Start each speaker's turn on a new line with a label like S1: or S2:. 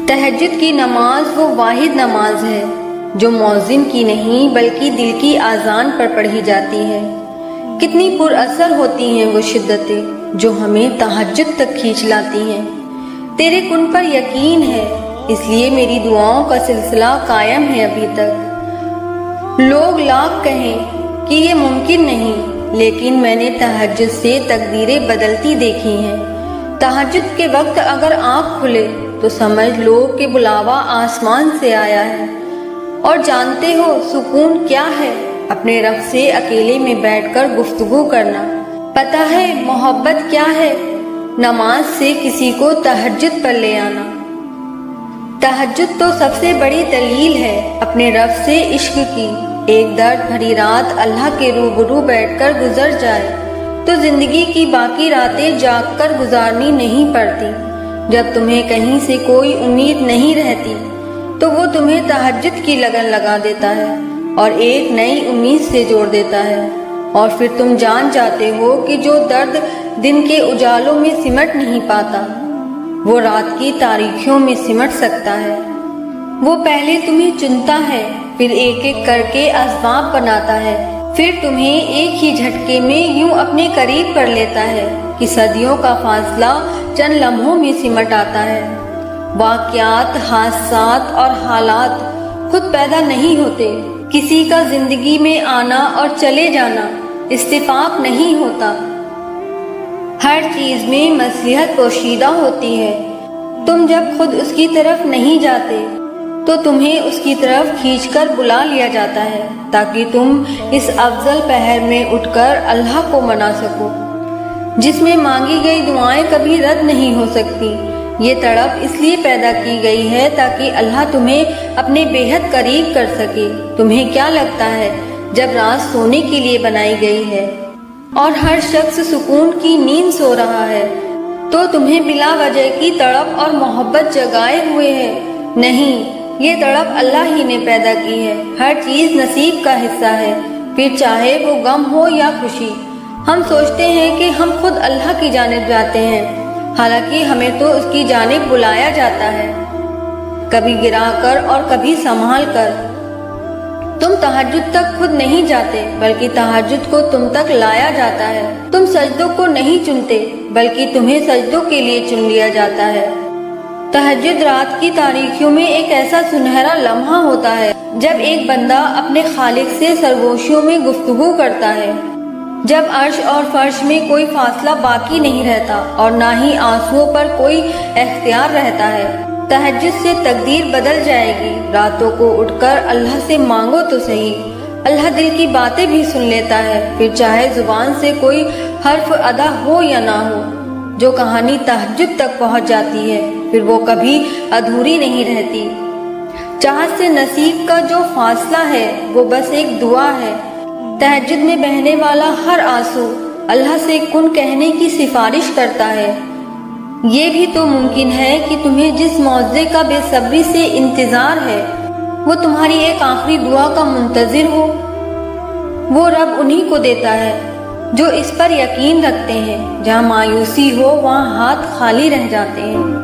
S1: تہجد کی نماز وہ واحد نماز ہے جو مؤذن کی نہیں بلکہ دل کی اذان پر پڑھی جاتی ہے۔ کتنی پر اثر ہوتی ہیں وہ شدتیں جو ہمیں تہجد تک کھینچ لاتی ہیں۔ تیرے کن پر یقین ہے، اس لیے میری دعاؤں کا سلسلہ قائم ہے ابھی تک۔ لوگ لاکھ کہیں کہ یہ ممکن نہیں، لیکن میں نے تہجد سے تقدیریں بدلتی دیکھی ہیں۔ تہجد کے وقت اگر آنکھ کھلے تو سمجھ لو کہ بلاوا آسمان سے آیا ہے۔ اور جانتے ہو سکون کیا ہے؟ اپنے رب سے اکیلے میں بیٹھ کر گفتگو کرنا۔ پتہ ہے محبت کیا ہے؟ نماز سے کسی کو تہجد پر لے آنا۔ تہجد تو سب سے بڑی دلیل ہے اپنے رب سے عشق کی۔ ایک درد بھری رات اللہ کے روبرو بیٹھ کر گزر جائے تو زندگی کی باقی راتیں جاگ کر گزارنی نہیں پڑتی۔ جب تمہیں کہیں سے کوئی امید نہیں رہتی تو وہ تمہیں تہجد کی لگن لگا دیتا ہے اور ایک نئی امید سے جوڑ دیتا ہے، اور پھر تم جان جاتے ہو کہ جو درد دن کے اجالوں میں سمٹ نہیں پاتا وہ رات کی تاریکیوں میں سمٹ سکتا ہے۔ وہ پہلے تمہیں چنتا ہے، پھر ایک ایک کر کے اسباب بناتا ہے، پھر تمہیں ایک ہی جھٹکے میں یوں اپنے قریب کر لیتا ہے کہ صدیوں کا فاصلہ چند لمحوں میں سمٹ آتا ہے۔ واقعات، حادثات اور حالات خود پیدا نہیں ہوتے، کسی کا زندگی میں آنا اور چلے جانا اتفاق نہیں ہوتا۔ ہر چیز میں مصلحت پوشیدہ ہوتی ہے۔ تم جب خود اس کی طرف نہیں جاتے تو تمہیں اس کی طرف کھینچ کر بلا لیا جاتا ہے تاکہ تم اس افضل پہر میں اٹھ کر اللہ کو منا سکو، جس میں مانگی گئی دعائیں کبھی رد نہیں ہو سکتی۔ یہ تڑپ اس لیے پیدا کی گئی ہے تاکہ اللہ تمہیں اپنے بے حد قریب کر سکے۔ تمہیں کیا لگتا ہے جب رات سونے کے لیے بنائی گئی ہے اور ہر شخص سکون کی نیند سو رہا ہے تو تمہیں بلا وجہ کی تڑپ اور محبت جگائے ہوئے ہے؟ نہیں، یہ تڑپ اللہ ہی نے پیدا کی ہے۔ ہر چیز نصیب کا حصہ ہے، پھر چاہے وہ غم ہو یا خوشی۔ ہم سوچتے ہیں کہ ہم خود اللہ کی جانب جاتے ہیں، حالانکہ ہمیں تو اس کی جانب بلایا جاتا ہے، کبھی گرا کر اور کبھی سنبھال کر۔ تم تہجد تک خود نہیں جاتے بلکہ تہجد کو تم تک لایا جاتا ہے۔ تم سجدوں کو نہیں چنتے بلکہ تمہیں سجدوں کے لیے چن لیا جاتا ہے۔ تہجد رات کی تاریکیوں میں ایک ایسا سنہرا لمحہ ہوتا ہے جب ایک بندہ اپنے خالق سے سرگوشیوں میں گفتگو کرتا ہے، جب عرش اور فرش میں کوئی فاصلہ باقی نہیں رہتا اور نہ ہی آنسوؤں پر کوئی اختیار رہتا ہے۔ تہجد سے تقدیر بدل جائے گی۔ راتوں کو اٹھ کر اللہ سے مانگو تو صحیح، اللہ دل کی باتیں بھی سن لیتا ہے، پھر چاہے زبان سے کوئی حرف ادا ہو یا نہ ہو۔ جو کہانی تہجد تک پہنچ جاتی ہے پھر وہ کبھی ادھوری نہیں رہتی۔ چاہت سے نصیب کا جو فاصلہ ہے وہ بس ایک دعا ہے۔ تہجد میں بہنے والا ہر آنسو اللہ سے کن کہنے کی سفارش کرتا ہے۔ یہ بھی تو ممکن ہے کہ تمہیں جس معجزے کا بے صبری سے انتظار ہے وہ تمہاری ایک آخری دعا کا منتظر ہو۔ وہ رب انہی کو دیتا ہے جو اس پر یقین رکھتے ہیں۔ جہاں مایوسی ہو وہاں ہاتھ خالی رہ جاتے ہیں۔